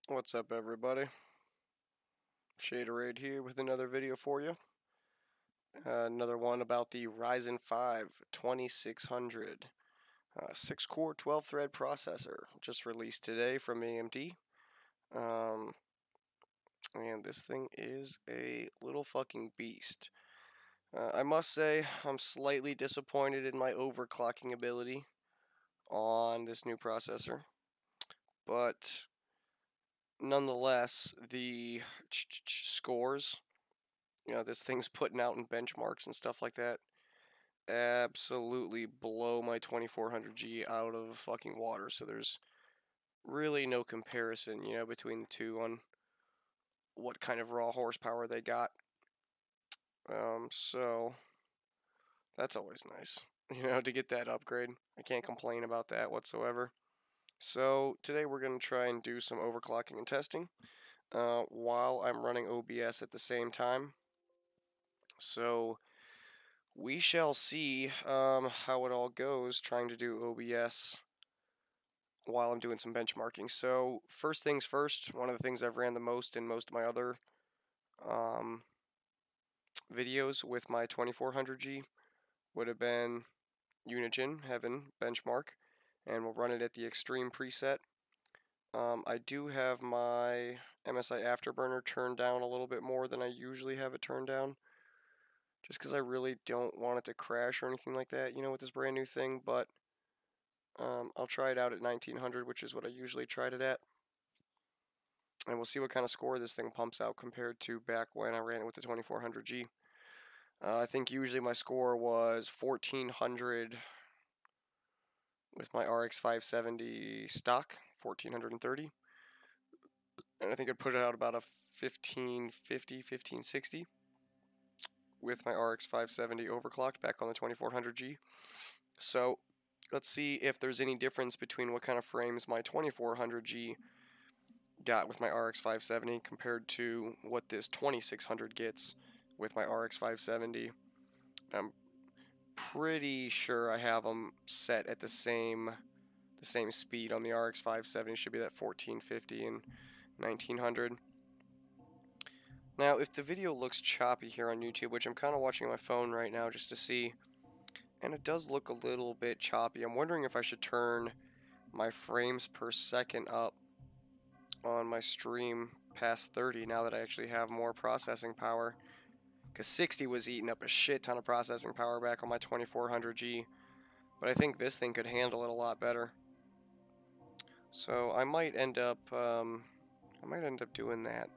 What's up, everybody? Shaderade here with another video for you. Another one about the Ryzen 5 2600 6-core 12-thread processor, just released today from AMD. Um, and this thing is a little fucking beast. I must say, I'm slightly disappointed in my overclocking ability on this new processor, but nonetheless, the scores, this thing's putting out in benchmarks and stuff like that, absolutely blow my 2400G out of fucking water. So there's really no comparison, between the two on what kind of raw horsepower they got. So that's always nice, to get that upgrade. I can't complain about that whatsoever. So today we're going to try and do some overclocking and testing while I'm running OBS at the same time. So we shall see how it all goes trying to do OBS while I'm doing some benchmarking. So first things first, one of the things I've ran the most in most of my other videos with my 2400G would have been Unigine Heaven benchmark, and we'll run it at the extreme preset. I do have my MSI Afterburner turned down a little bit more than I usually have it turned down, just because I really don't want it to crash or anything like that, with this brand new thing, but I'll try it out at 1900, which is what I usually tried it at. And we'll see what kind of score this thing pumps out compared to back when I ran it with the 2400G. I think usually my score was 1400 with my RX 570 stock, 1430. And I think I'd put it out about a 1550, 1560 with my RX 570 overclocked back on the 2400G. So let's see if there's any difference between what kind of frames my 2400G got with my RX 570 compared to what this 2600 gets with my RX 570. I'm pretty sure I have them set at the same speed on the RX 570. Should be that 1450 and 1900. Now, if the video looks choppy here on YouTube, which I'm kind of watching on my phone right now just to see, and it does look a little bit choppy, I'm wondering if I should turn my frames per second up on my stream past 30 now that I actually have more processing power, because 60 was eating up a shit ton of processing power back on my 2400G, but I think this thing could handle it a lot better. So I might end up doing that,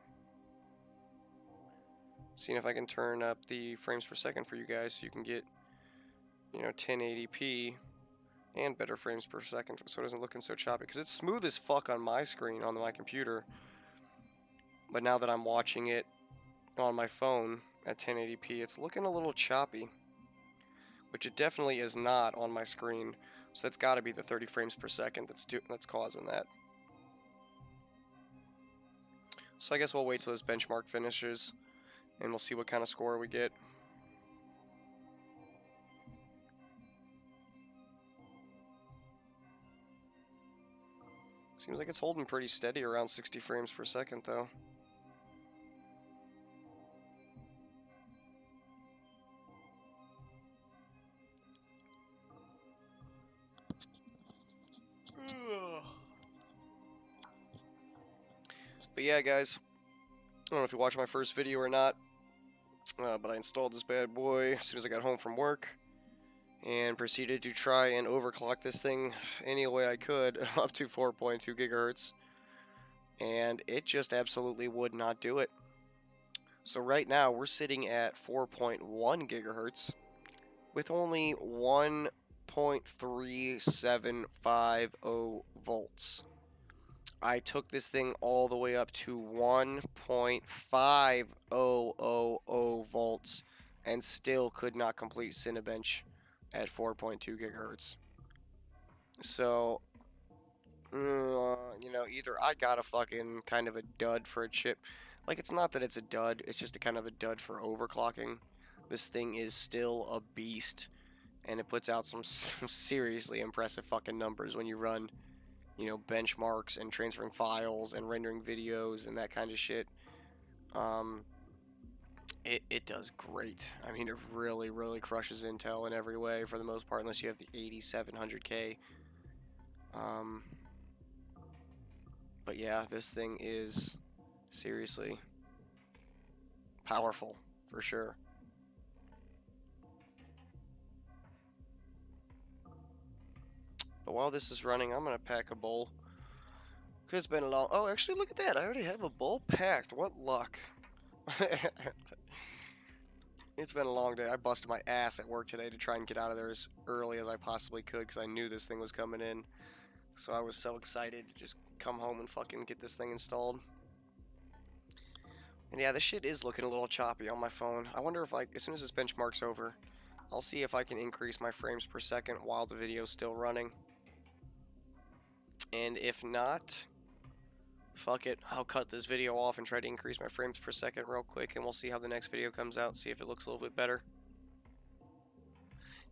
seeing if I can turn up the frames per second for you guys so you can get 1080p and better frames per second, so it isn't looking so choppy, because it's smooth as fuck on my screen on my computer, but now that I'm watching it on my phone at 1080p, it's looking a little choppy, which it definitely is not on my screen. So that's got to be the 30 frames per second that's causing that. So I guess we'll wait till this benchmark finishes, and we'll see what kind of score we get. Seems like it's holding pretty steady around 60 frames per second, though. But yeah, guys, I don't know if you watched my first video or not, but I installed this bad boy as soon as I got home from work, and proceeded to try and overclock this thing any way I could up to 4.2 gigahertz, and it just absolutely would not do it. So right now we're sitting at 4.1 gigahertz with only 1.3750 volts. I took this thing all the way up to 1.500 volts and still could not complete Cinebench at 4.2 gigahertz. So, either I got a fucking kind of a dud for a chip. Like, it's not that it's a dud, it's just a kind of a dud for overclocking. This thing is still a beast, and it puts out some seriously impressive fucking numbers when you run you know, benchmarks and transferring files and rendering videos and that kind of shit, it does great. I mean, it really, really crushes Intel in every way for the most part, unless you have the 8700K. But yeah, this thing is seriously powerful for sure. But while this is running, I'm gonna pack a bowl. Cause it's been a long. Oh, actually, look at that! I already have a bowl packed. What luck! It's been a long day. I busted my ass at work today to try and get out of there as early as I possibly could because I knew this thing was coming in. So I was so excited to just come home and fucking get this thing installed. And yeah, this shit is looking a little choppy on my phone. I wonder if, like, as soon as this benchmark's over, I'll see if I can increase my frames per second while the video's still running. And if not, fuck it, I'll cut this video off and try to increase my frames per second real quick, and we'll see how the next video comes out, see if it looks a little bit better.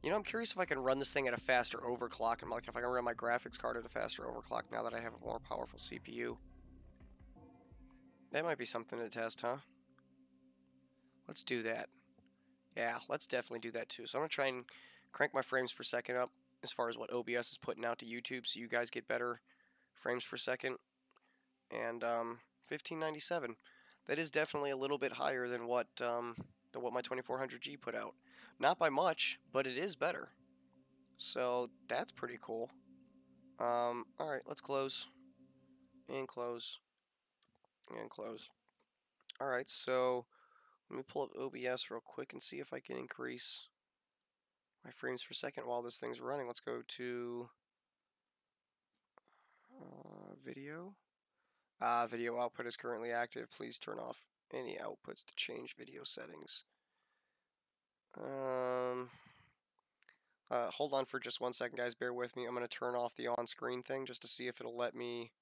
You know, I'm curious if I can run this thing at a faster overclock, and like if I can run my graphics card at a faster overclock now that I have a more powerful CPU. That might be something to test, huh? Let's do that. Yeah, let's definitely do that too. So I'm going to try and crank my frames per second up as far as what OBS is putting out to YouTube so you guys get better frames per second. And 1597. That is definitely a little bit higher than what my 2400G put out. Not by much, but it is better. So that's pretty cool. Alright, let's close. And close. And close. Alright, so let me pull up OBS real quick and see if I can increase my frames per second while this thing's running. Let's go to video. Video output is currently active. Please turn off any outputs to change video settings. Hold on for just 1 second, guys. Bear with me. I'm going to turn off the on-screen thing just to see if it'll let me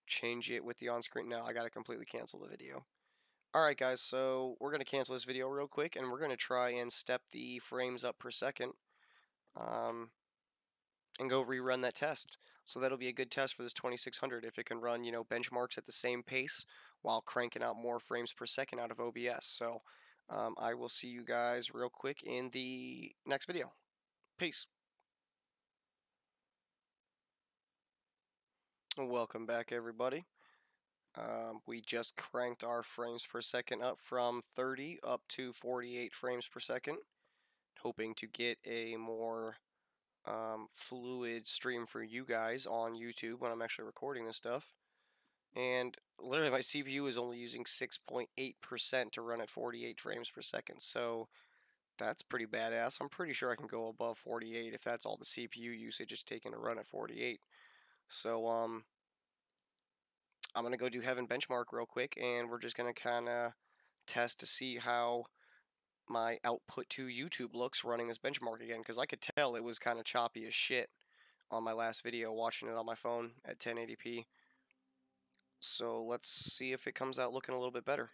change it with the on-screen. No, I got to completely cancel the video. Alright, guys, so we're going to cancel this video real quick, and we're going to try and step the frames up per second and go rerun that test. So that'll be a good test for this 2600 if it can run, you know, benchmarks at the same pace while cranking out more frames per second out of OBS. So I will see you guys real quick in the next video. Peace. Welcome back, everybody. We just cranked our frames per second up from 30 up to 48 frames per second, hoping to get a more fluid stream for you guys on YouTube when I'm actually recording this stuff. And literally my CPU is only using 6.8% to run at 48 frames per second, so that's pretty badass. I'm pretty sure I can go above 48 if that's all the CPU usage is taken to run at 48. So I'm gonna go do Heaven Benchmark real quick, and we're just gonna kind of test to see how my output to YouTube looks running this benchmark again, because I could tell it was kind of choppy as shit on my last video watching it on my phone at 1080p. So let's see if it comes out looking a little bit better.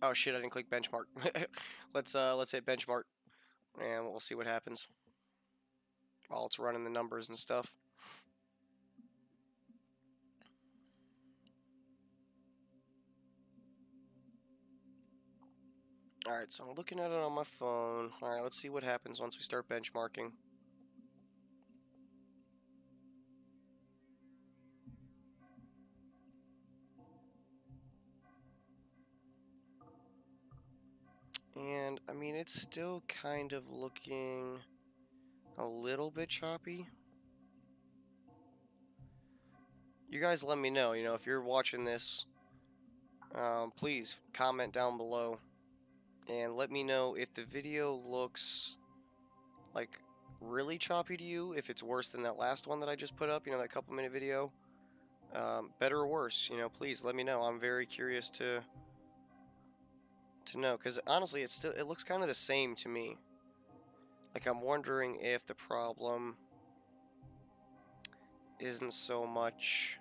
Oh shit, I didn't click benchmark. Let's hit benchmark and we'll see what happens while it's running the numbers and stuff. Alright, so I'm looking at it on my phone. Alright, let's see what happens once we start benchmarking. And, I mean, it's still kind of looking a little bit choppy. You guys let me know, you know, if you're watching this, please comment down below and let me know if the video looks like really choppy to you, if it's worse than that last one that I just put up, you know, that couple-minute video. Better or worse, you know, please let me know. I'm very curious to know, because honestly it looks kind of the same to me. Like, I'm wondering if the problem isn't so much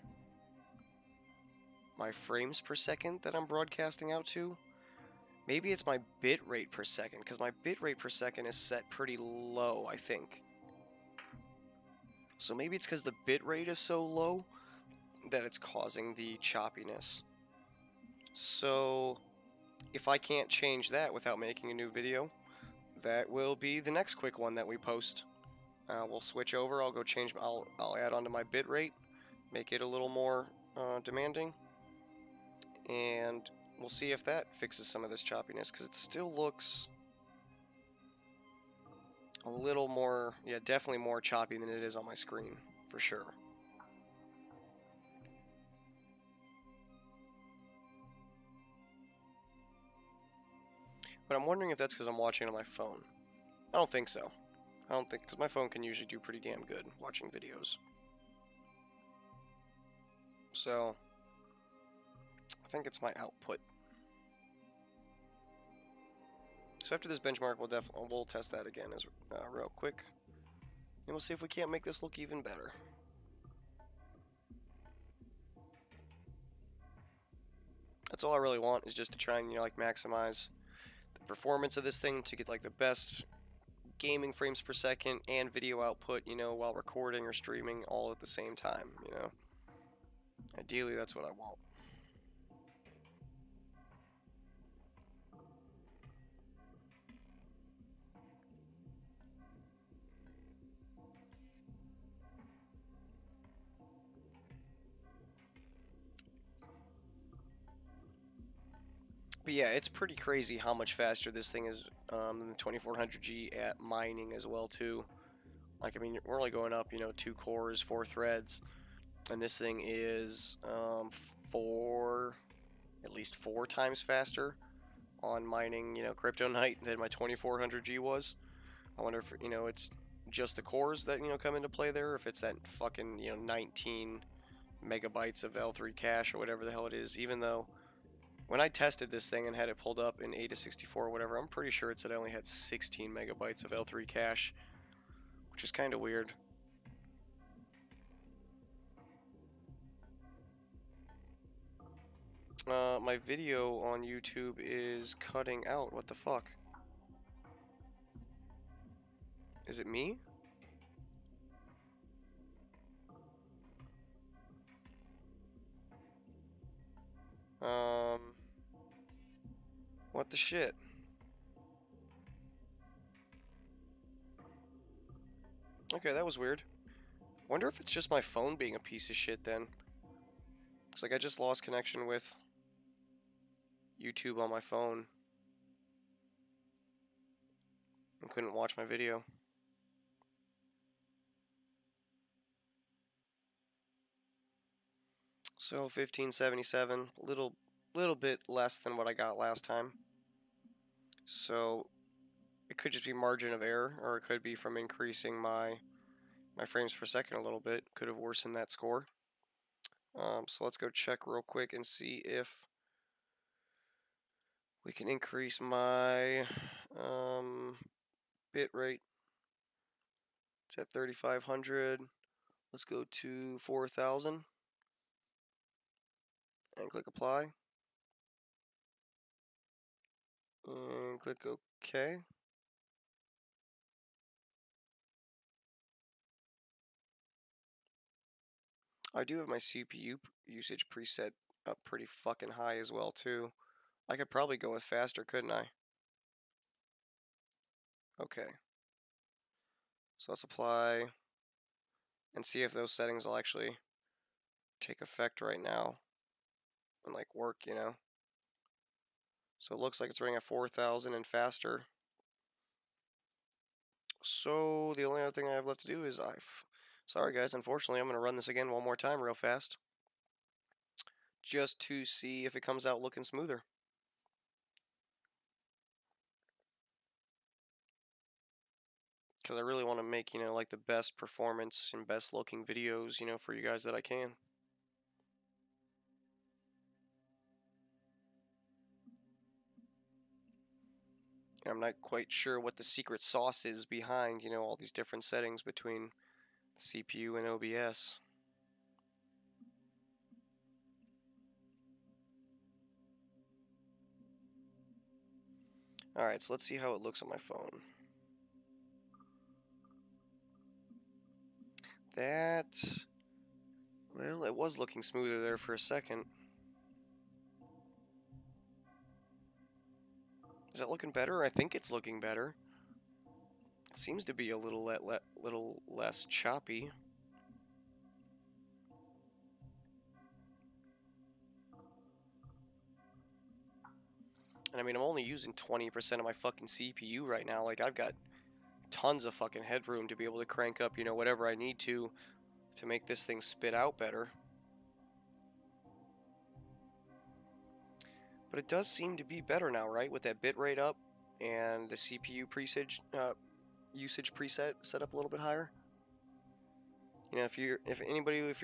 my frames per second that I'm broadcasting out to. Maybe it's my bit rate per second, because my bit rate per second is set pretty low, I think. So maybe it's because the bit rate is so low that it's causing the choppiness. So if I can't change that without making a new video, that will be the next quick one that we post. We'll switch over. I'll go change. I'll add onto my bit rate, make it a little more demanding, and we'll see if that fixes some of this choppiness, because it still looks a little more, yeah, definitely more choppy than it is on my screen, for sure. But I'm wondering if that's because I'm watching on my phone. I don't think so. I don't think, because my phone can usually do pretty damn good watching videos. So, I think it's my output. So after this benchmark, we'll test that again as real quick, and we'll see if we can't make this look even better. That's all I really want, is just to try and, you know, like, maximize the performance of this thing to get like the best gaming frames per second and video output, you know, while recording or streaming all at the same time, you know. Ideally, that's what I want. But yeah, it's pretty crazy how much faster this thing is than the 2400G at mining as well too. Like, I mean, we're only going up, you know, 2 cores, 4 threads, and this thing is at least 4 times faster on mining, you know, Kryptonite than my 2400G was. I wonder if, you know, it's just the cores that, you know, come into play there, or if it's that fucking, you know, 19 megabytes of L3 cache or whatever the hell it is. Even though when I tested this thing and had it pulled up in AIDA64 or whatever, I'm pretty sure it said I only had 16 megabytes of L3 cache, which is kind of weird. My video on YouTube is cutting out. What the fuck? Is it me? What the shit? Okay, that was weird. Wonder if it's just my phone being a piece of shit then. Looks like I just lost connection with YouTube on my phone and couldn't watch my video. So 1577, little bit less than what I got last time. So it could just be margin of error, or it could be from increasing my frames per second a little bit. Could have worsened that score. So let's go check real quick and see if we can increase my bit rate. It's at 3500. Let's go to 4000 and click apply. And click OK. I do have my CPU usage preset up pretty fucking high as well too. I could probably go with faster, couldn't I? Okay. So let's apply and see if those settings will actually take effect right now and like work, you know. So it looks like it's running at 4000 and faster. So the only other thing I have left to do is sorry guys, unfortunately I'm going to run this again one more time real fast, just to see if it comes out looking smoother. Because I really want to make, you know, like the best performance and best looking videos, you know, for you guys that I can. And I'm not quite sure what the secret sauce is behind, you know, all these different settings between the CPU and OBS. Alright, so let's see how it looks on my phone. That... Well, it was looking smoother there for a second. Is that looking better? I think it's looking better. It seems to be a little less choppy. And I mean, I'm only using 20% of my fucking CPU right now. Like, I've got tons of fucking headroom to be able to crank up, you know, whatever I need to make this thing spit out better. But it does seem to be better now, right? With that bitrate up and the CPU usage preset set up a little bit higher. You know, if you're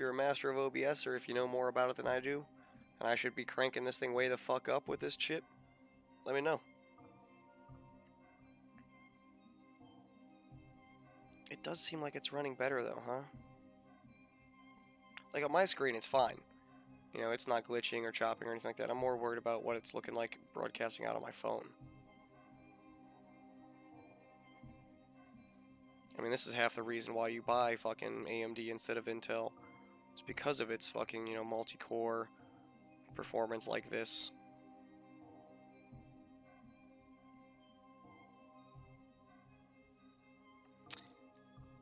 a master of OBS, or if you know more about it than I do, and I should be cranking this thing way the fuck up with this chip, let me know. It does seem like it's running better though, huh? Like on my screen, it's fine. You know, it's not glitching or chopping or anything like that. I'm more worried about what it's looking like broadcasting out on my phone. I mean, this is half the reason why you buy fucking AMD instead of Intel. It's because of its fucking, you know, multi-core performance like this.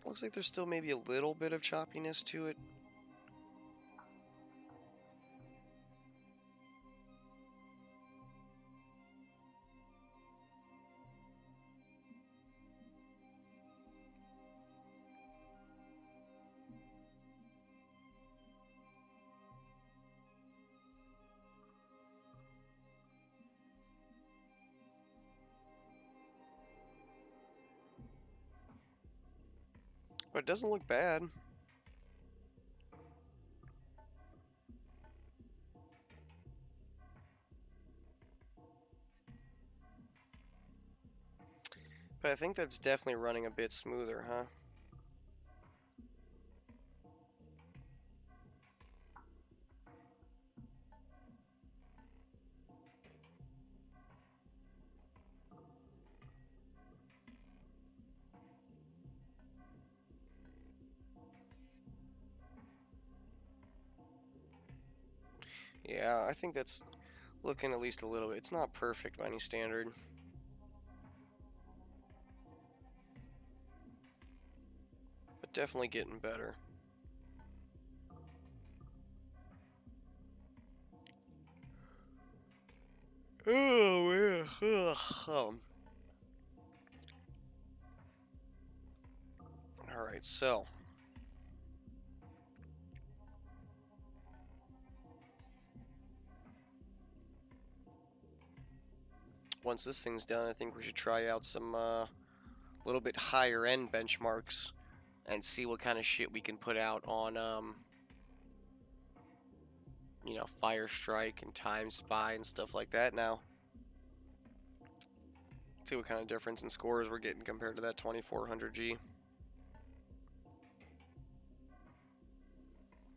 Looks like there's still maybe a little bit of choppiness to it. But it doesn't look bad. But I think that's definitely running a bit smoother, huh? Yeah, I think that's looking at least a little bit. It's not perfect by any standard. But definitely getting better. Oh, yeah. Alright, so. Once this thing's done, I think we should try out some little bit higher end benchmarks and see what kind of shit we can put out on, you know, Firestrike and Time Spy and stuff like that now. See what kind of difference in scores we're getting compared to that 2400G.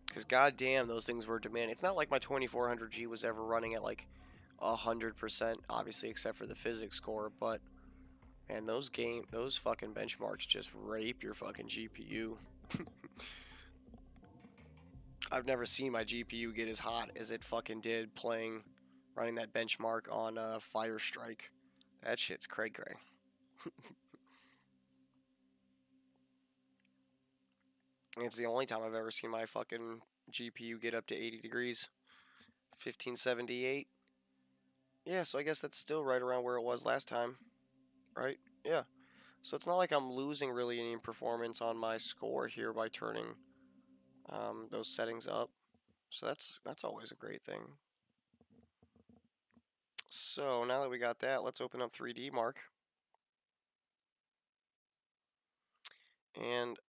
Because goddamn, those things were demanding. It's not like my 2400G was ever running at like 100%, obviously, except for the physics score, but man, those fucking benchmarks just rape your fucking GPU. I've never seen my GPU get as hot as it fucking did running that benchmark on Firestrike. That shit's cray-cray. It's the only time I've ever seen my fucking GPU get up to 80 degrees. 1578. Yeah, so I guess that's still right around where it was last time, right? Yeah. So it's not like I'm losing really any performance on my score here by turning those settings up. So that's always a great thing. So now that we got that, let's open up 3D Mark. And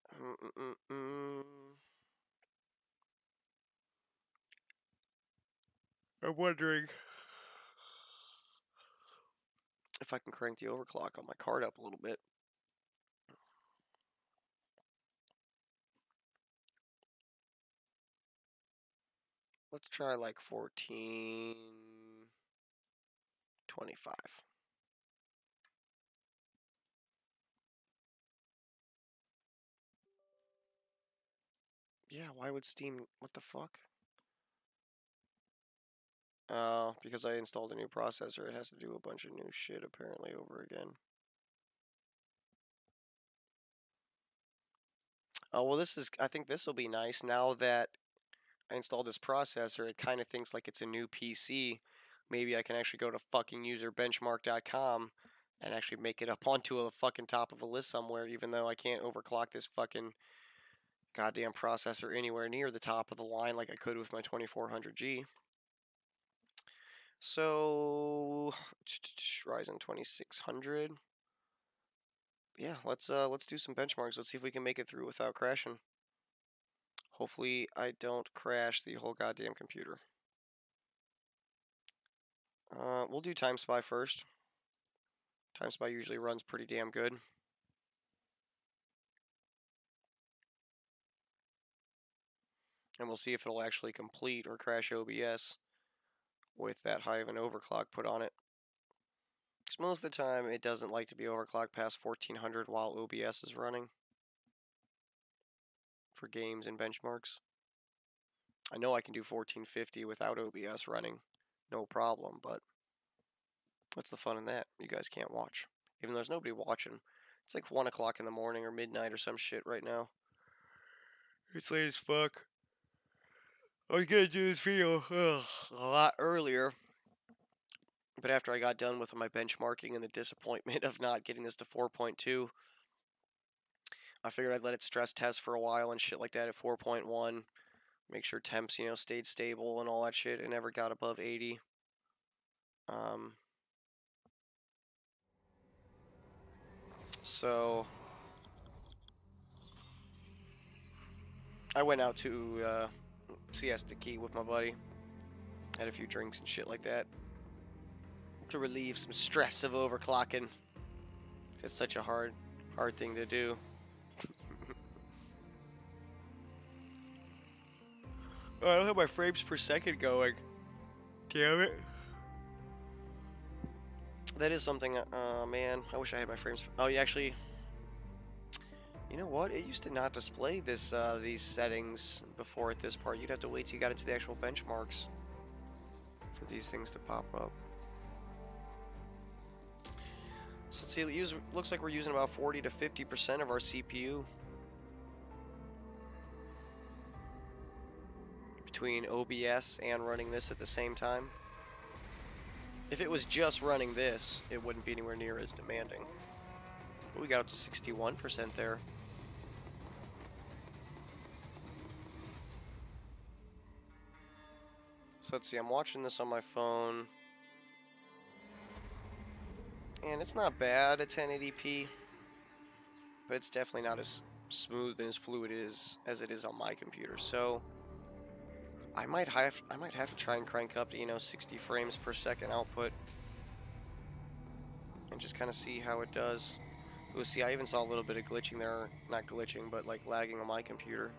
I'm wondering if I can crank the overclock on my card up a little bit. Let's try like 1425. Yeah, why would Steam... What the fuck? Oh, because I installed a new processor, it has to do a bunch of new shit apparently over again. Oh, well, I think this will be nice. Now that I installed this processor, it kind of thinks like it's a new PC. Maybe I can actually go to fucking userbenchmark.com and actually make it up onto a fucking top of a list somewhere, even though I can't overclock this fucking goddamn processor anywhere near the top of the line like I could with my 2400G. So, Ryzen 2600. Yeah, let's do some benchmarks. Let's see if we can make it through without crashing. Hopefully, I don't crash the whole goddamn computer. We'll do Time Spy first. Time Spy usually runs pretty damn good. And we'll see if it'll actually complete or crash OBS with that high of an overclock put on it. Because most of the time, it doesn't like to be overclocked past 1400 while OBS is running for games and benchmarks. I know I can do 1450 without OBS running, no problem, but what's the fun in that? You guys can't watch. Even though there's nobody watching. It's like 1 o'clock in the morning or midnight or some shit right now. It's late as fuck. I was gonna do this video a lot earlier, but after I got done with my benchmarking and the disappointment of not getting this to 4.2, I figured I'd let it stress test for a while and shit like that at 4.1. Make sure temps, stayed stable and all that shit. It never got above 80. So I went out to Siesta Key with my buddy. Had a few drinks and shit like that to relieve some stress of overclocking. It's such a hard thing to do. Oh, I don't have my frames per second going. Damn it. That is something, man, I wish I had my frames. Oh, you actually, you know what? It used to not display this, these settings before at this part. You'd have to wait till you got into the actual benchmarks for these things to pop up. So let's see, it looks like we're using about 40 to 50% of our CPU. Between OBS and running this at the same time. If it was just running this, it wouldn't be anywhere near as demanding. But we got up to 61% there. So let's see, I'm watching this on my phone. And it's not bad at 1080p. But it's definitely not as smooth and as fluid as it is on my computer. So I might have to try and crank up to, 60 frames per second output. And just kind of see how it does. Ooh, see, I even saw a little bit of glitching there. Not glitching, but like lagging on my computer.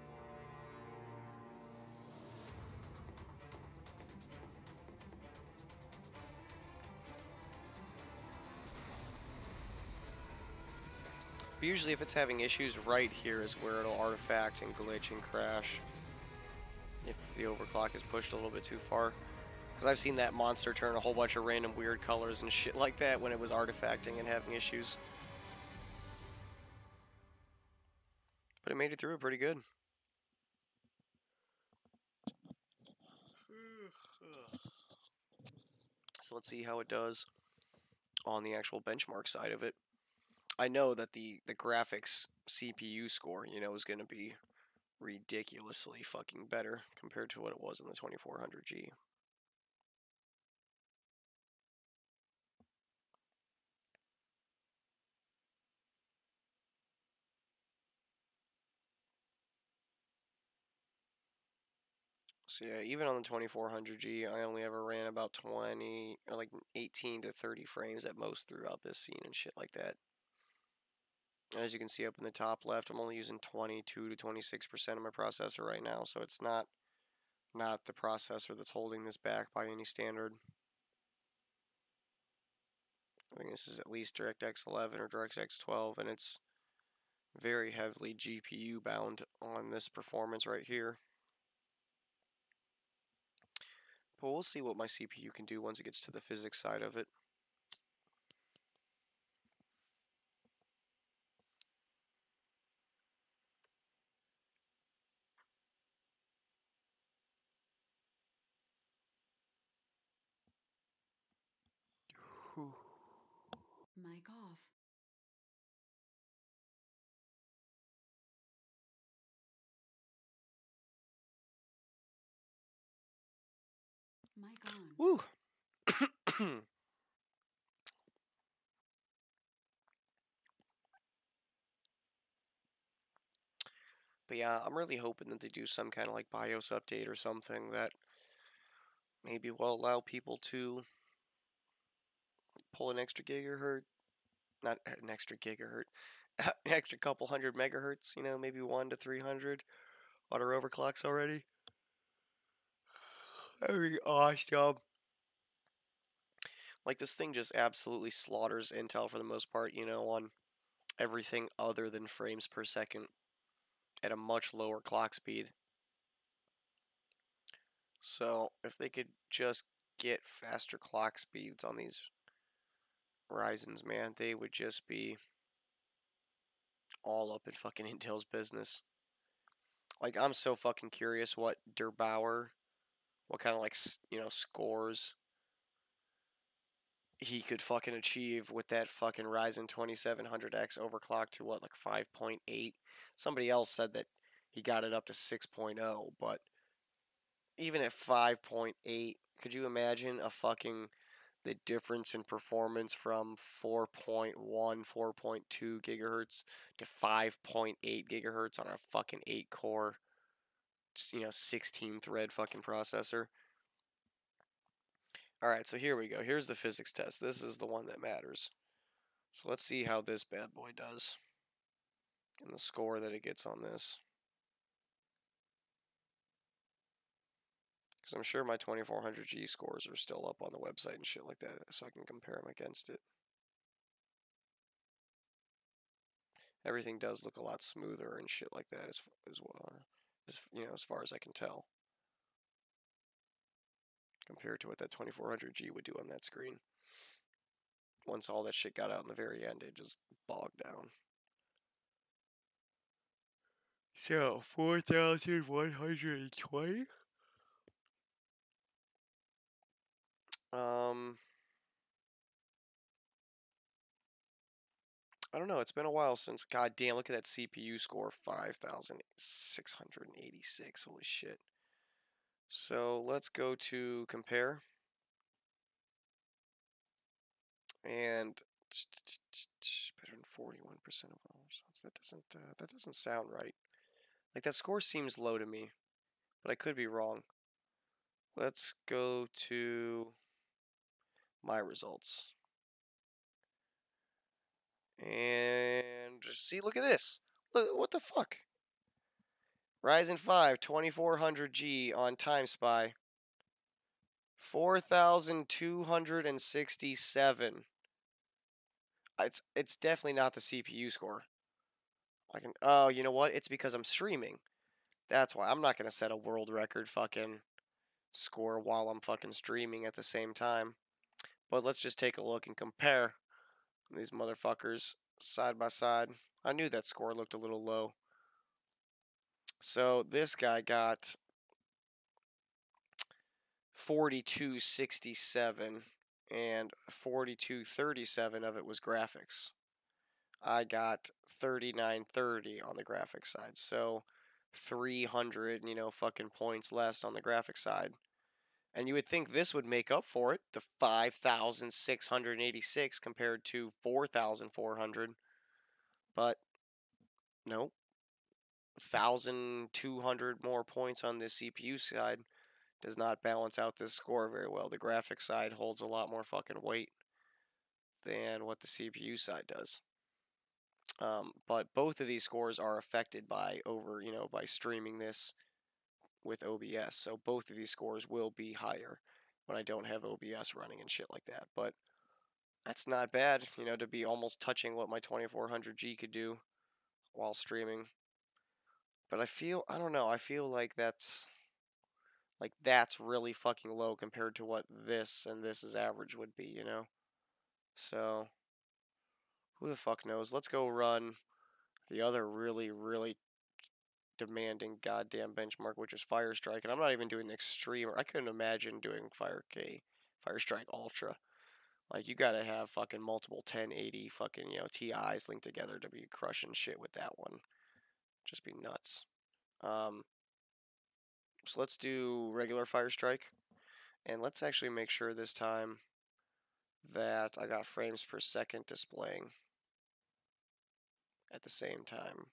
But usually if it's having issues, right here is where it'll artifact and glitch and crash. If the overclock is pushed a little bit too far. Because I've seen that monster turn a whole bunch of random weird colors and shit like that when it was artifacting and having issues. But it made it through it pretty good. So let's see how it does on the actual benchmark side of it. I know that the graphics CPU score, is going to be ridiculously fucking better compared to what it was in the 2400G. So yeah, even on the 2400G, I only ever ran about 20 or like 18 to 30 frames at most throughout this scene and shit like that. And as you can see up in the top left, I'm only using 22 to 26% of my processor right now, so it's not the processor that's holding this back by any standard. I think this is at least DirectX 11 or DirectX 12, and it's very heavily GPU bound on this performance right here. But we'll see what my CPU can do once it gets to the physics side of it. Whew. Mic off. Mic on. Woo! But yeah, I'm really hoping that they do some kind of like BIOS update or something that maybe will allow people to pull an extra gigahertz, not an extra gigahertz, an extra couple hundred megahertz, you know, maybe 1 to 300 on our overclocks already. That'd be awesome. Like, this thing just absolutely slaughters Intel for the most part, you know, on everything other than frames per second at a much lower clock speed. So, if they could just get faster clock speeds on these Ryzens, man, they would just be all up in fucking Intel's business. Like, I'm so fucking curious what Der Bauer, what kind of like, you know, scores he could fucking achieve with that fucking Ryzen 2700X overclocked to what, like 5.8? Somebody else said that he got it up to 6.0, but even at 5.8, could you imagine the difference in performance from 4.1, 4.2 gigahertz to 5.8 gigahertz on a fucking 8 core, you know, 16 thread fucking processor? Alright, so here we go. Here's the physics test. This is the one that matters. So let's see how this bad boy does and the score that it gets on this. Because I'm sure my 2400G scores are still up on the website and shit like that, so I can compare them against it. Everything does look a lot smoother and shit like that as well, as you know, as far as I can tell, compared to what that 2400G would do on that screen. Once all that shit got out in the very end, it just bogged down. So 4,120. I don't know. It's been a while since. God damn! Look at that CPU score, 5,686. Holy shit! So let's go to compare, and better than 41% of all results. That doesn't sound right. Like, that score seems low to me, but I could be wrong. Let's go to my results. And see, look at this. Look, what the fuck? Ryzen 5 2400G on TimeSpy. 4,267. It's definitely not the CPU score. Oh, you know what? It's because I'm streaming. That's why I'm not gonna set a world record fucking score while I'm fucking streaming at the same time. But let's just take a look and compare these motherfuckers side by side. I knew that score looked a little low. So this guy got 4267 and 4237 of it was graphics. I got 3930 on the graphics side. So 300, you know, fucking points less on the graphics side. And you would think this would make up for it, the 5,686 compared to 4,400. But nope. 1,200 more points on the CPU side does not balance out this score very well. The graphics side holds a lot more fucking weight than what the CPU side does. But both of these scores are affected by by streaming this with OBS. So both of these scores will be higher when I don't have OBS running and shit like that. But that's not bad, you know, to be almost touching what my 2400G could do while streaming. But I don't know, I feel like that's really fucking low compared to what this and this's average would be, you know? So, who the fuck knows? Let's go run the other really, really demanding goddamn benchmark, which is Fire Strike. And I'm not even doing the extreme. I couldn't imagine doing Fire Strike Ultra. Like, you gotta have fucking multiple 1080 fucking, TIs linked together to be crushing shit with that one. Just be nuts. Um, so let's do regular Fire Strike. And let's actually make sure this time that I got frames per second displaying at the same time.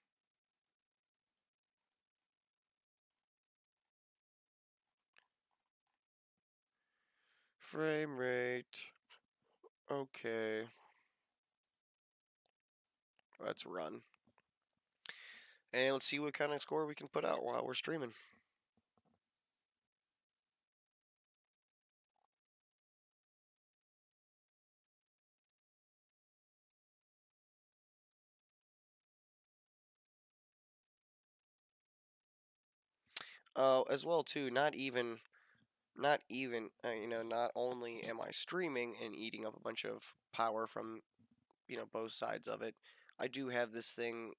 Frame rate. Okay. Let's run. And let's see what kind of score we can put out while we're streaming. As well too, not only am I streaming and eating up a bunch of power from, both sides of it, I do have this thing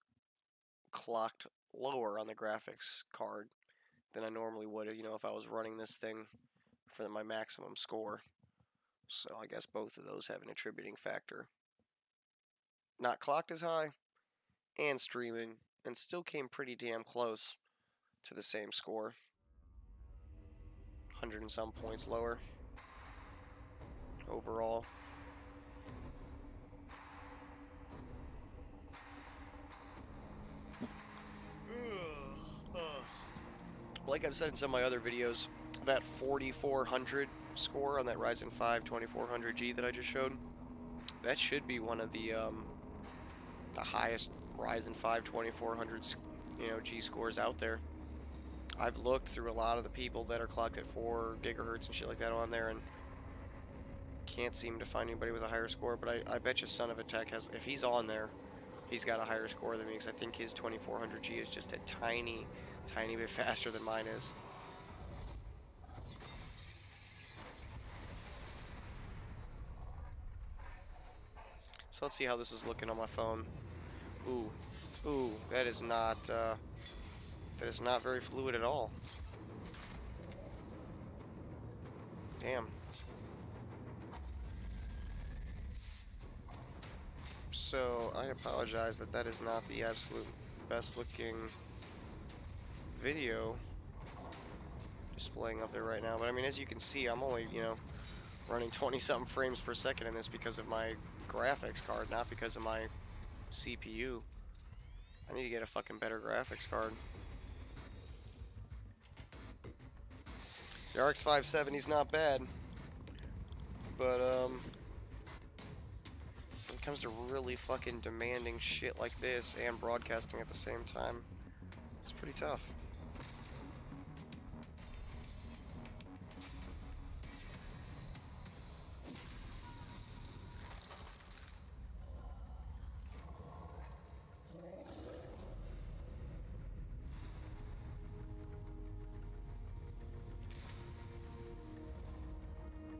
clocked lower on the graphics card than I normally would, if I was running this thing for my maximum score. So I guess both of those have an attributing factor. Not clocked as high and streaming, and still came pretty damn close to the same score. 100 and some points lower overall. Like I've said in some of my other videos, that 4400 score on that Ryzen 5 2400G that I just showed, that should be one of the highest Ryzen 5 2400 G scores out there. I've looked through a lot of the people that are clocked at 4 gigahertz and shit like that on there, and can't seem to find anybody with a higher score. But I bet you Son of a Tech has, if he's on there, he's got a higher score than me, because I think his 2400G is just a tiny bit faster than mine is. So let's see how this is looking on my phone. Ooh, that is not very fluid at all. Damn. So I apologize that is not the absolute best looking video displaying up there right now. But I mean, as you can see, I'm only, running 20-something frames per second in this because of my graphics card, not because of my CPU. I need to get a fucking better graphics card. The RX 570 is not bad, but when it comes to really fucking demanding shit like this and broadcasting at the same time, it's pretty tough.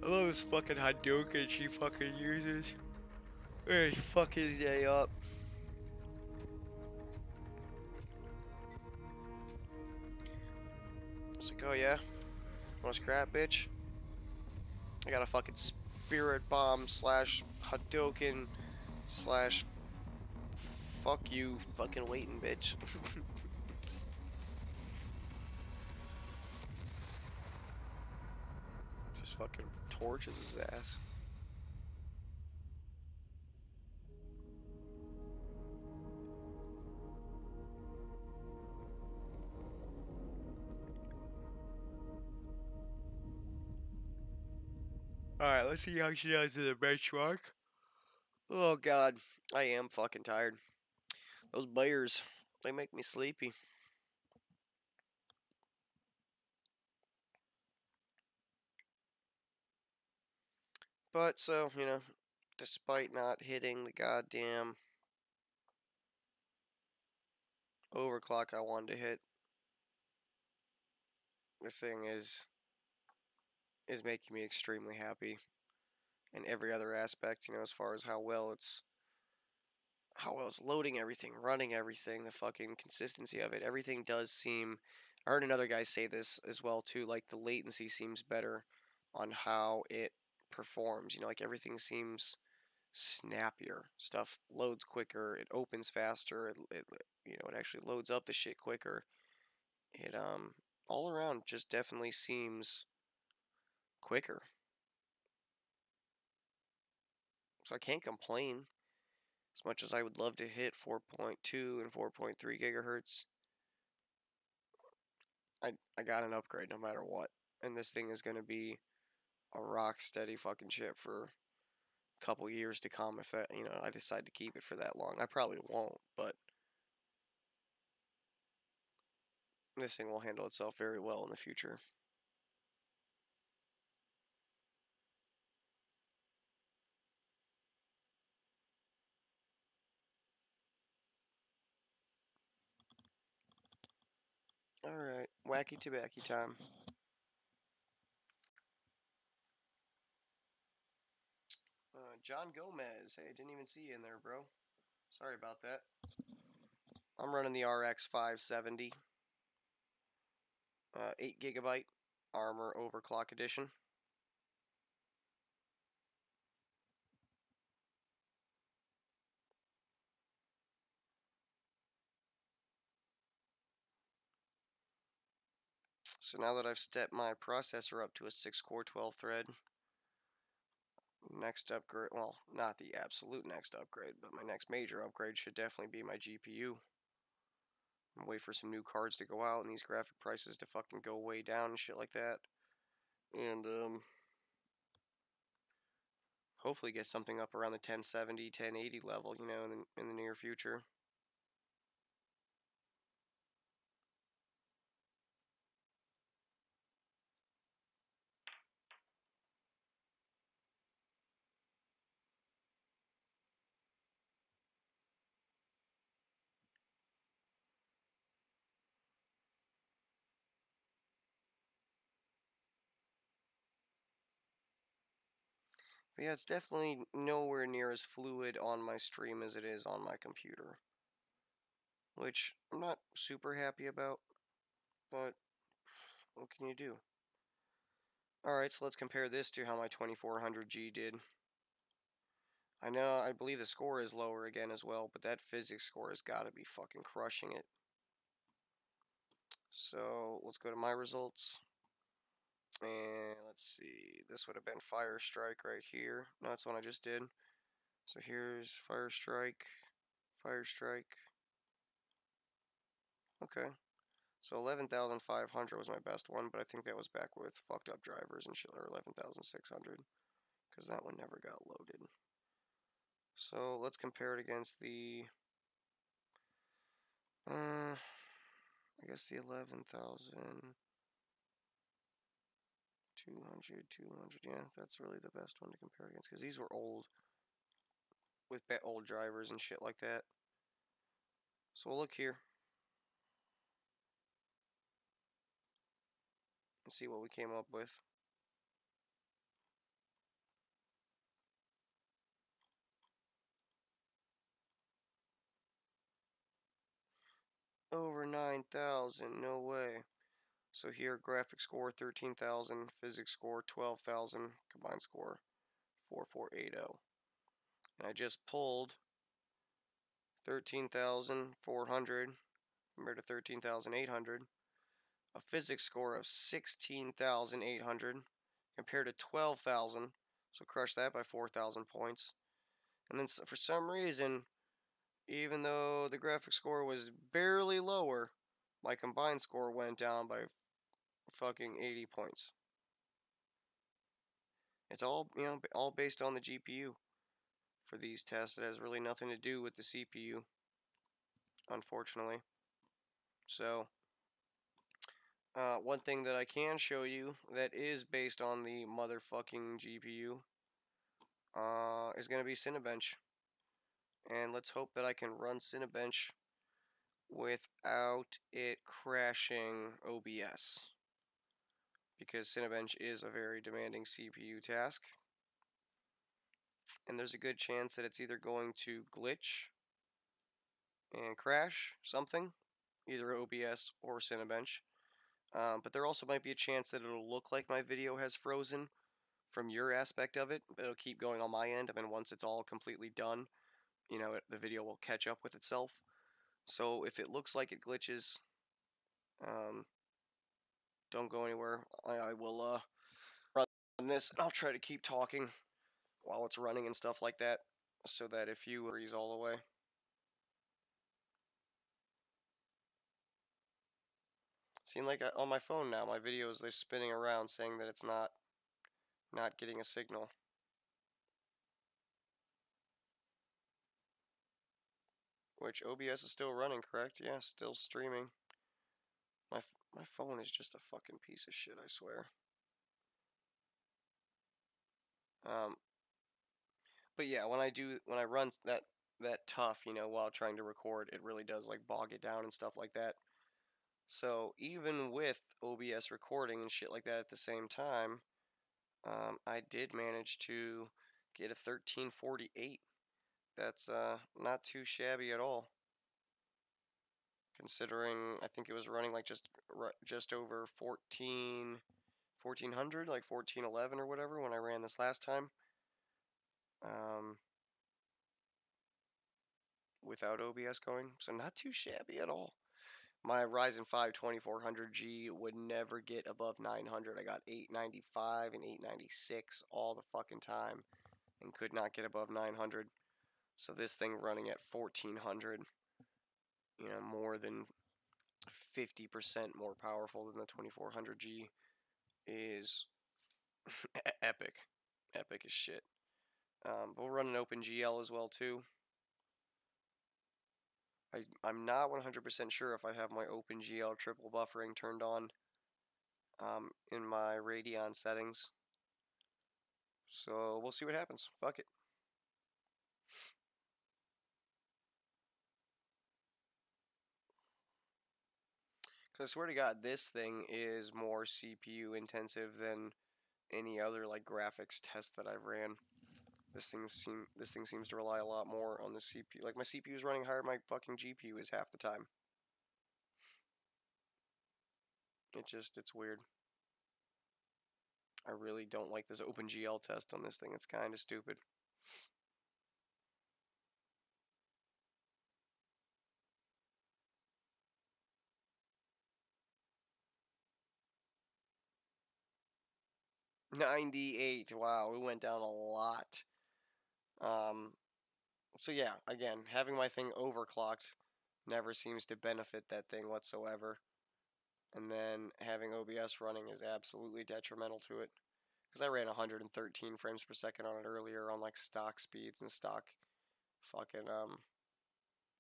I love this fucking Hadouken she fucking uses. Hey, fuck his day up. It's like, oh yeah? Wanna scrap, bitch? I got a fucking spirit bomb slash Hadouken slash fuck you fucking waiting, bitch. Just fucking torches his ass. Alright, let's see how she does in the benchmark. Oh god, I am fucking tired. Those bears, they make me sleepy. But so, despite not hitting the goddamn overclock I wanted to hit. This thing is making me extremely happy in every other aspect, you know, as far as how well it's loading everything, running everything, the fucking consistency of it. Everything does seem. I heard another guy say this as well too. Like the latency seems better on how it performs. You know, like everything seems snappier. Stuff loads quicker. It opens faster. It actually loads up the shit quicker. It all around just definitely seems quicker. So I can't complain. As much as I would love to hit 4.2 and 4.3 gigahertz, I got an upgrade no matter what. And this thing is going to be a rock steady fucking chip for a couple years to come if that, I decide to keep it for that long. I probably won't, but this thing will handle itself very well in the future. Alright, wacky tobacco time. John Gomez. Hey, I didn't even see you in there, bro. Sorry about that. I'm running the RX 570, 8 gigabyte Armor Overclock Edition. So now that I've stepped my processor up to a 6-core 12-thread, next upgrade, well, not the absolute next upgrade, but my next major upgrade should definitely be my GPU. And wait for some new cards to go out and these graphic prices to fucking go way down and shit like that. And hopefully get something up around the 1070, 1080 level, in the near future. But yeah, it's definitely nowhere near as fluid on my stream as it is on my computer. Which I'm not super happy about, but what can you do? Alright, so let's compare this to how my 2400G did. I believe the score is lower again as well, but that physics score has got to be fucking crushing it. So let's go to my results. And let's see, this would have been Fire Strike right here. No, that's the one I just did. So here's Fire Strike, Fire Strike. Okay. So 11,500 was my best one, but I think that was back with fucked up drivers and shit, or 11,600, because that one never got loaded. So let's compare it against the, I guess the 11,200, 200, yeah, that's really the best one to compare against, because these were old, with old drivers and shit like that. So we'll look here and see what we came up with. Over 9,000, no way. So here, graphics score 13,000, physics score 12,000, combined score 4480. And I just pulled 13,400 compared to 13,800. A physics score of 16,800 compared to 12,000. So crush that by 4,000 points. And then for some reason, even though the graphics score was barely lower, my combined score went down by fucking 80 points. It's all based on the GPU for these tests. It has really nothing to do with the CPU, unfortunately. So, one thing that I can show you that is based on the motherfucking GPU is going to be Cinebench. And let's hope that I can run Cinebench without it crashing OBS, because Cinebench is a very demanding CPU task, and there's a good chance that it's either going to glitch and crash something, either OBS or Cinebench. But there also might be a chance that it'll look like my video has frozen from your aspect of it, but it'll keep going on my end, and then once it's all completely done, you know, the video will catch up with itself. So if it looks like it glitches, um, don't go anywhere. I will run this, and I'll try to keep talking while it's running and stuff like that, so that if you freeze all the way. Seem like on my phone now, my videos, they're spinning around saying that it's not getting a signal. Which OBS is still running, correct? Yeah, still streaming. My phone is just a fucking piece of shit, I swear. But yeah, when I run that tough, you know, while trying to record, it really does like bog it down and stuff like that. So even with OBS recording and shit like that at the same time, I did manage to get a 1348. That's not too shabby at all, considering I think it was running like just over 1400, like 1411 or whatever when I ran this last time. Without OBS going, so not too shabby at all. My Ryzen 5 2400G would never get above 900. I got 895 and 896 all the fucking time and could not get above 900. So this thing running at 1400, you know, more than 50% more powerful than the 2400G is epic. Epic as shit. But we'll run an OpenGL as well too. I'm not 100% sure if I have my OpenGL triple buffering turned on in my Radeon settings. So we'll see what happens. Fuck it. Because I swear to God, this thing is more CPU intensive than any other like graphics test that I've ran. This thing seems to rely a lot more on the CPU. Like my CPU is running higher than my fucking GPU is half the time. It's weird. I really don't like this OpenGL test on this thing. It's kind of stupid. $98. Wow, we went down a lot. So yeah, again, having my thing overclocked never seems to benefit that thing whatsoever. And then having OBS running is absolutely detrimental to it. Because I ran 113 frames per second on it earlier on like stock speeds and stock fucking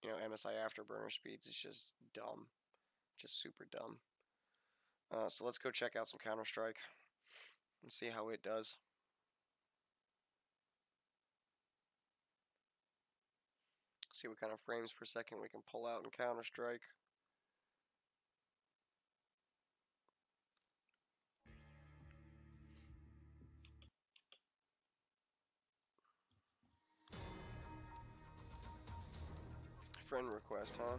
you know, MSI Afterburner speeds. It's just dumb. Just super dumb. So let's go check out some Counter-Strike and see how it does. See what kind of frames per second we can pull out in Counter-Strike. Friend request, huh?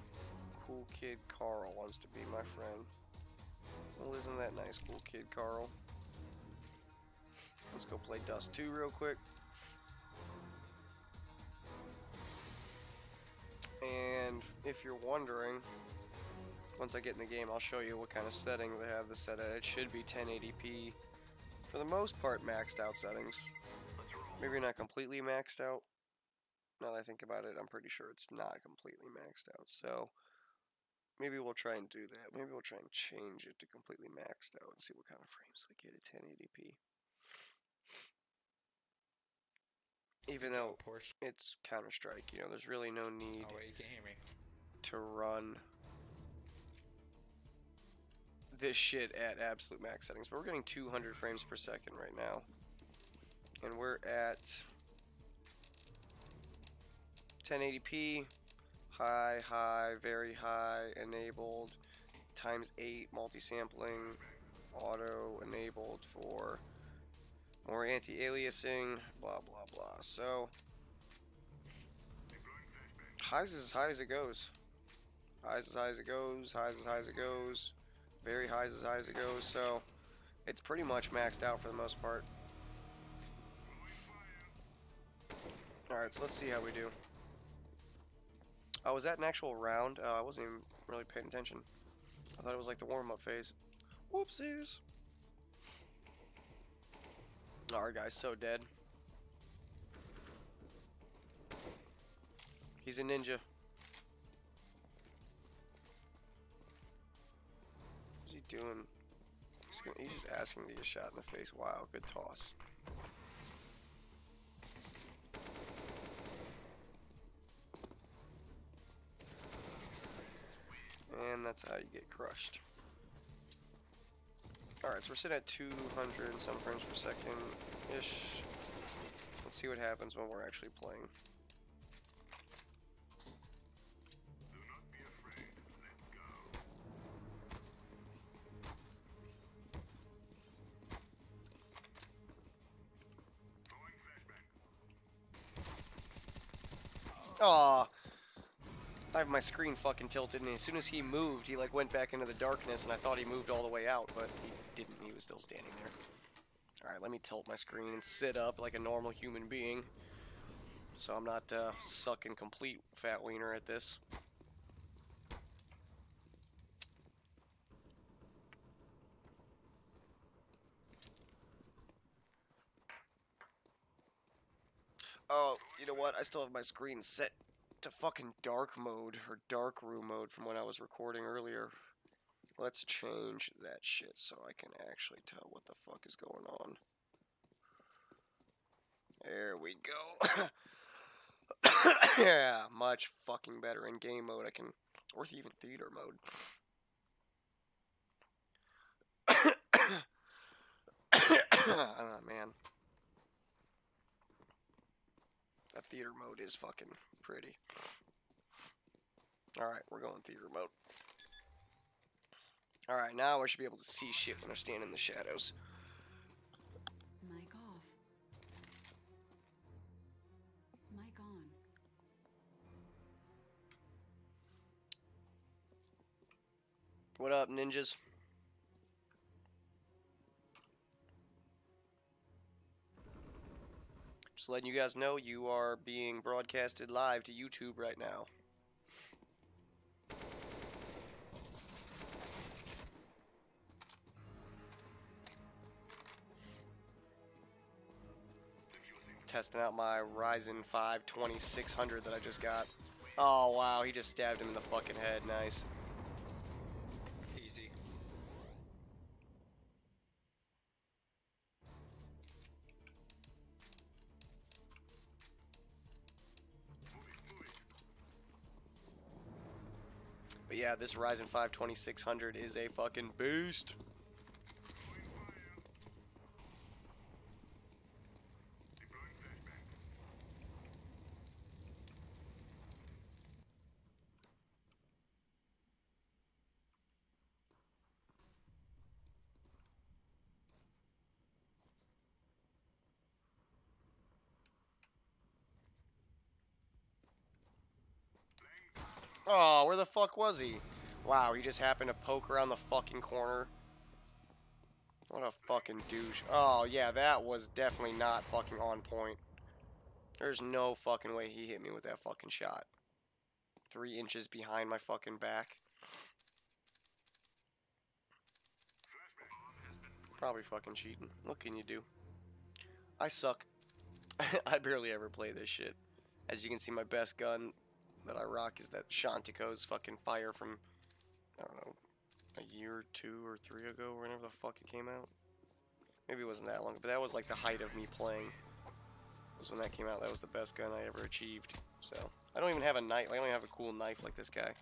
Cool Kid Carl wants to be my friend. Well, isn't that nice, Cool Kid Carl? Let's go play Dust 2 real quick. And if you're wondering, once I get in the game, I'll show you what kind of settings I have this set at. It should be 1080p. For the most part, maxed out settings. Maybe not completely maxed out. Now that I think about it, I'm pretty sure it's not completely maxed out. So maybe we'll try and do that. Maybe we'll try and change it to completely maxed out and see what kind of frames we get at 1080p. Even though it's Counter-Strike, you know, there's really no need to run this shit at absolute max settings. But we're getting 200 frames per second right now. And we're at 1080p, High, high, very high, enabled, times 8, multi-sampling, auto enabled for more anti-aliasing, blah, blah, blah. So, highs as high as it goes. Highs as high as it goes, highs as high as it goes, very highs as high as it goes. So, it's pretty much maxed out for the most part. Alright, so let's see how we do. Oh, was that an actual round? I wasn't even really paying attention. I thought it was like the warm-up phase. Whoopsies. Our guy's so dead. He's a ninja. What's he doing? He's just asking to get shot in the face. Wow, good toss. And that's how you get crushed. Alright, so we're sitting at 200 and some frames per second-ish. Let's see what happens when we're actually playing. Aw! I have my screen fucking tilted, and as soon as he moved, he like went back into the darkness, and I thought he moved all the way out, but he didn't. He was still standing there. Alright, let me tilt my screen and sit up like a normal human being, so I'm not sucking complete fat wiener at this. Oh, you know what? I still have my screen set to fucking dark mode, or dark room mode from when I was recording earlier. Let's change that shit so I can actually tell what the fuck is going on. There we go. Yeah, much fucking better in game mode. I can, or even theater mode. Oh man, that theater mode is fucking pretty. All right, we're going theater mode. All right, now I should be able to see shit when I stand in the shadows. Mic off. Mic on. What up, ninjas? Just letting you guys know you are being broadcasted live to YouTube right now. Testing out my Ryzen 5 2600 that I just got. Oh wow, he just stabbed him in the fucking head. Nice. Easy. But yeah, this Ryzen 5 2600 is a fucking beast. Oh, where the fuck was he? Wow, he just happened to poke around the fucking corner. What a fucking douche. Oh, yeah, that was definitely not fucking on point. There's no fucking way he hit me with that fucking shot. 3 inches behind my fucking back. Probably fucking cheating. What can you do? I suck. I barely ever play this shit. As you can see, my best gun that I rock is that Shantico's fucking fire from, I don't know, a year or 2 or 3 ago, whenever the fuck it came out. Maybe it wasn't that long, but that was like the height of me playing. Was when that came out. That was the best gun I ever achieved. So, I don't even have a knife. I don't even have a cool knife like this guy.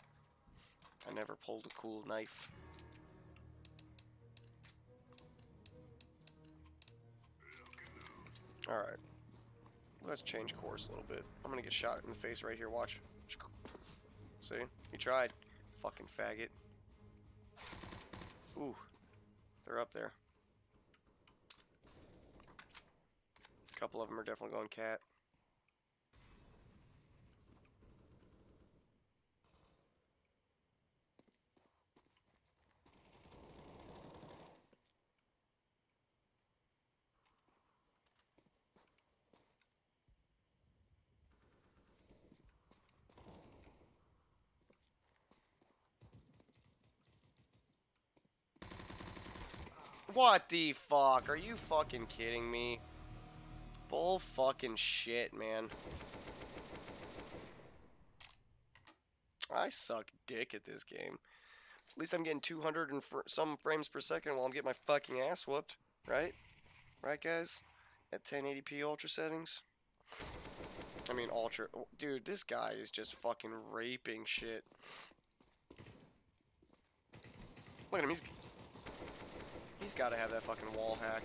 I never pulled a cool knife. Alright. Let's change course a little bit. I'm gonna get shot in the face right here, watch. See? He tried. Fucking faggot. Ooh. They're up there. A couple of them are definitely going cat. What the fuck? Are you fucking kidding me? Bull fucking shit, man. I suck dick at this game. At least I'm getting 200 and some frames per second while I'm getting my fucking ass whooped. Right? Right, guys? At 1080p ultra settings. I mean, ultra. Dude, this guy is just fucking raping shit. Look at him. He's got to have that fucking wall hack.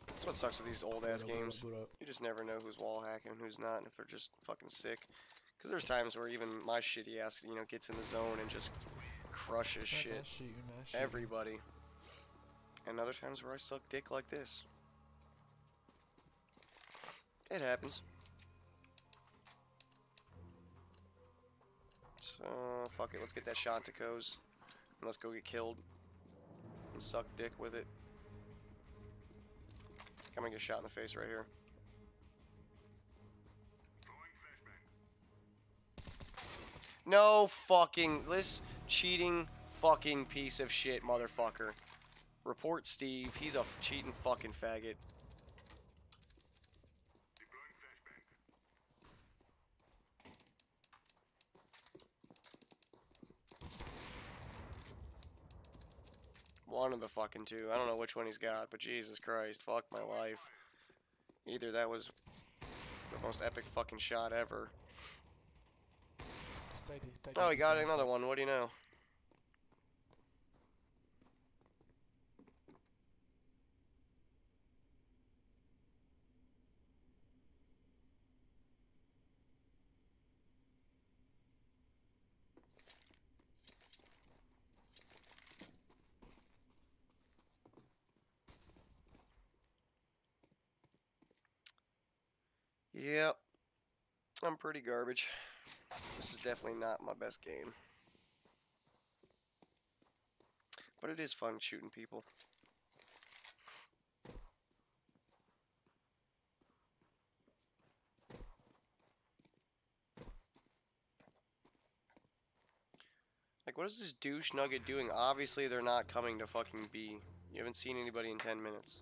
That's what sucks with these old ass games. You just never know who's wall hacking and who's not, and if they're just fucking sick. Because there's times where even my shitty ass, you know, gets in the zone and just crushes shit. Everybody. And other times where I suck dick like this. It happens. So, fuck it. Let's get that shot to Coz. And let's go get killed. And suck dick with it. I'm gonna get shot in the face right here. No fucking... This cheating fucking piece of shit motherfucker. Report Steve. He's a cheating fucking faggot. One of the fucking two. I don't know which one he's got, but Jesus Christ, fuck my life. Either that was the most epic fucking shot ever. Oh, he got another one. What do you know? Yep. I'm pretty garbage. This is definitely not my best game. But it is fun shooting people. Like, what is this douche nugget doing? Obviously, they're not coming to fucking B. You haven't seen anybody in 10 minutes.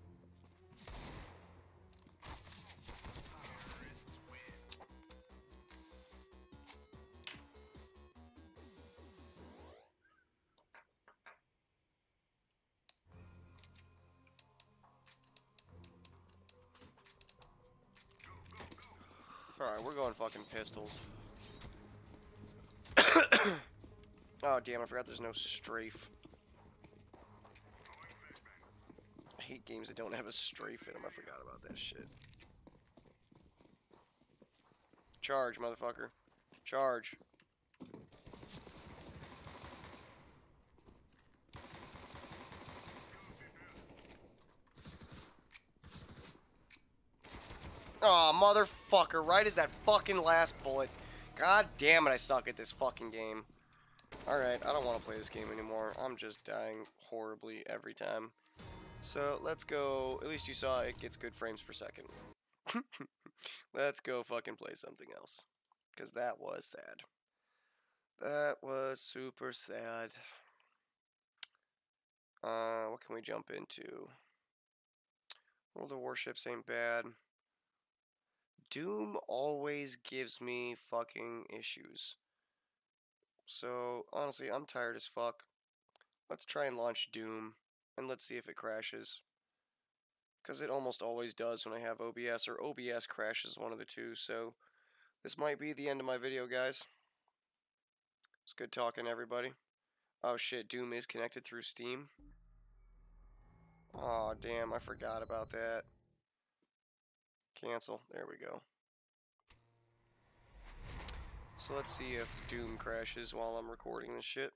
Alright, we're going fucking pistols. Oh, damn, I forgot there's no strafe. I hate games that don't have a strafe in them. I forgot about that shit. Charge, motherfucker. Charge. Aw, oh, motherfucker. Right as that fucking last bullet. God damn it, I suck at this fucking game. Alright, I don't want to play this game anymore. I'm just dying horribly every time. So, let's go. At least you saw it gets good frames per second. Let's go fucking play something else. Because that was sad. That was super sad. What can we jump into? World of Warships ain't bad. Doom always gives me fucking issues. So, honestly, I'm tired as fuck. Let's try and launch Doom, and let's see if it crashes. Because it almost always does when I have OBS, or OBS crashes, one of the two, so this might be the end of my video, guys. It's good talking, everybody. Oh shit, Doom is connected through Steam. Aw, damn, I forgot about that. Cancel. There we go. So let's see if Doom crashes while I'm recording this shit.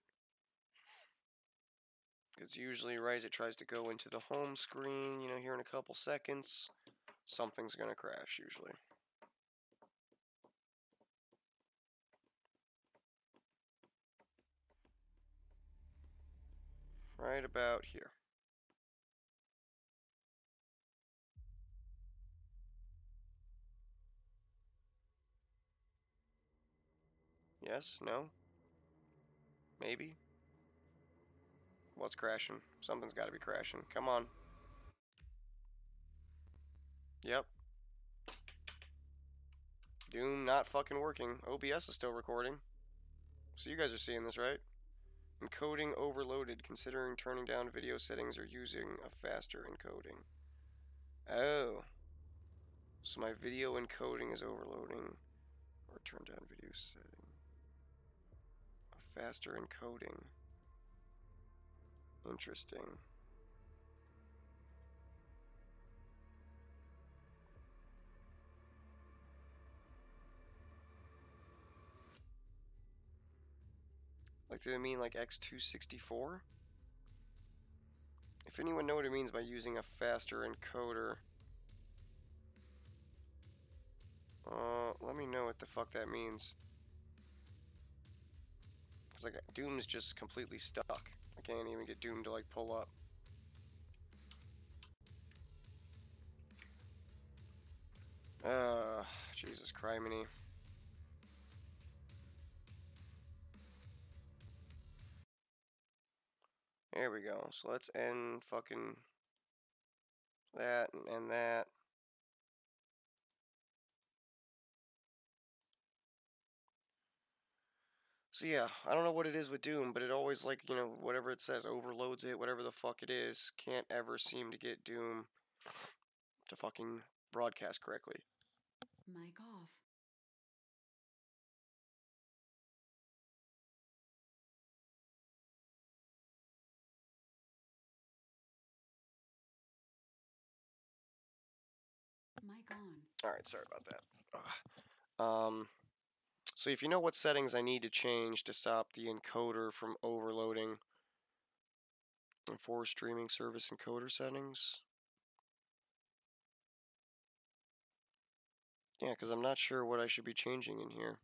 Because usually, right as it tries to go into the home screen, you know, here in a couple seconds, something's gonna crash usually. Right about here. Yes? No? Maybe? What's crashing? Something's gotta be crashing. Come on. Yep. Doom not fucking working. OBS is still recording. So you guys are seeing this, right? Encoding overloaded, considering turning down video settings or using a faster encoding. Oh. So my video encoding is overloading. Or turn down video setting. A faster encoding. Interesting. Like, do they mean like X264? If anyone know what it means by using a faster encoder, let me know what the fuck that means. Cause like Doom's just completely stuck. I can't even get Doom to like pull up. Jesus criminy. There we go. So let's end fucking that and end that. So yeah, I don't know what it is with Doom, but it always like, you know, whatever it says overloads it, whatever the fuck it is, can't ever seem to get Doom to fucking broadcast correctly. Mic off. Mic on. Alright, sorry about that. So if you know what settings I need to change to stop the encoder from overloading for streaming service encoder settings. Yeah, because I'm not sure what I should be changing in here.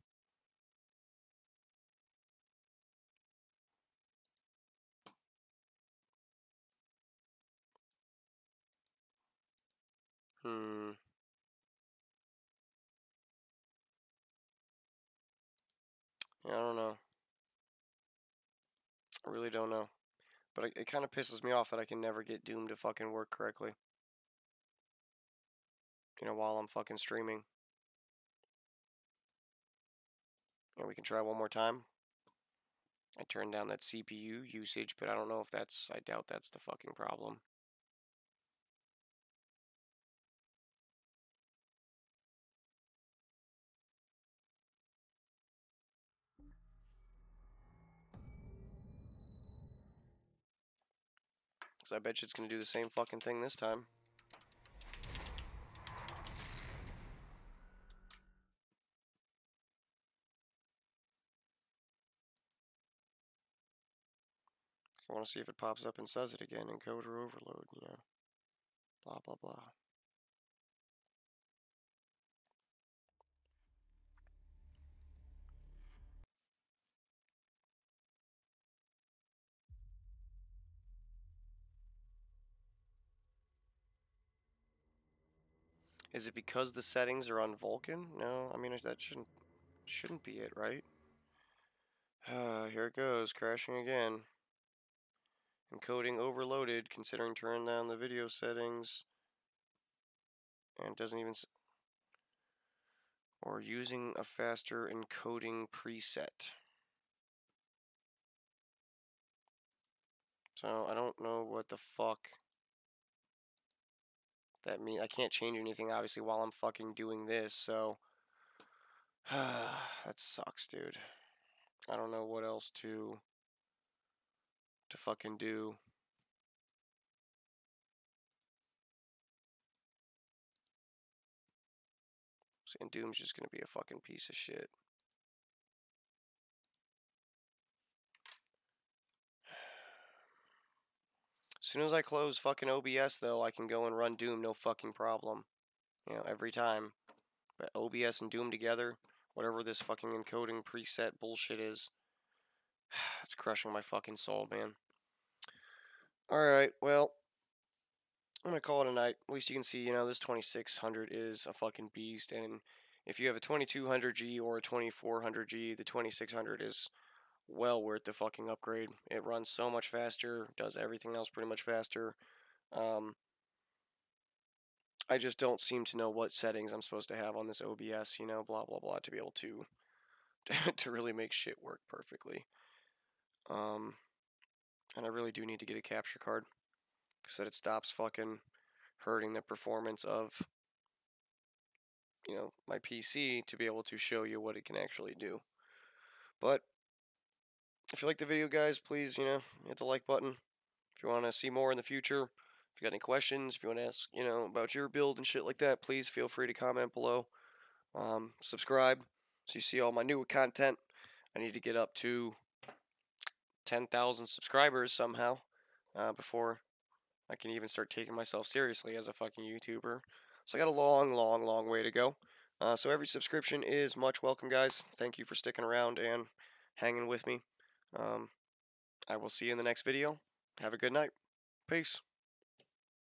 Yeah, I don't know. I really don't know. But it kind of pisses me off that I can never get Doom to fucking work correctly. You know, while I'm fucking streaming. And we can try one more time. I turned down that CPU usage, but I don't know if that's... I doubt that's the fucking problem. Because I bet you it's going to do the same fucking thing this time. I want to see if it pops up and says it again, encoder overload, you know. Blah, blah, blah. Is it because the settings are on Vulkan? No, I mean, that shouldn't be it, right? Here it goes, crashing again. Encoding overloaded, considering turning down the video settings. And it doesn't even... Or using a faster encoding preset. So, I don't know what the fuck that means. I can't change anything, obviously, while I'm fucking doing this, so... that sucks, dude. I don't know what else to fucking do. And Doom's just gonna be a fucking piece of shit. As soon as I close fucking OBS, though, I can go and run Doom no fucking problem. You know, every time. But OBS and Doom together, whatever this fucking encoding preset bullshit is, it's crushing my fucking soul, man. Alright, well, I'm gonna call it a night. At least you can see, this 2600 is a fucking beast, and if you have a 2200G or a 2400G, the 2600 is well worth the fucking upgrade. It runs so much faster, does everything else pretty much faster. Um, I just don't seem to know what settings I'm supposed to have on this OBS, blah blah blah, to be able to to really make shit work perfectly. Um, and I really do need to get a capture card so that it stops fucking hurting the performance of my PC to be able to show you what it can actually do. But if you like the video, guys, please hit the like button. If you want to see more in the future, if you got any questions, if you want to ask about your build and shit like that, please feel free to comment below. Subscribe so you see all my new content. I need to get up to 10,000 subscribers somehow before I can even start taking myself seriously as a fucking YouTuber. So I got a long, long, long way to go. So every subscription is much welcome, guys. Thank you for sticking around and hanging with me. I will see you in the next video. Have a good night. Peace.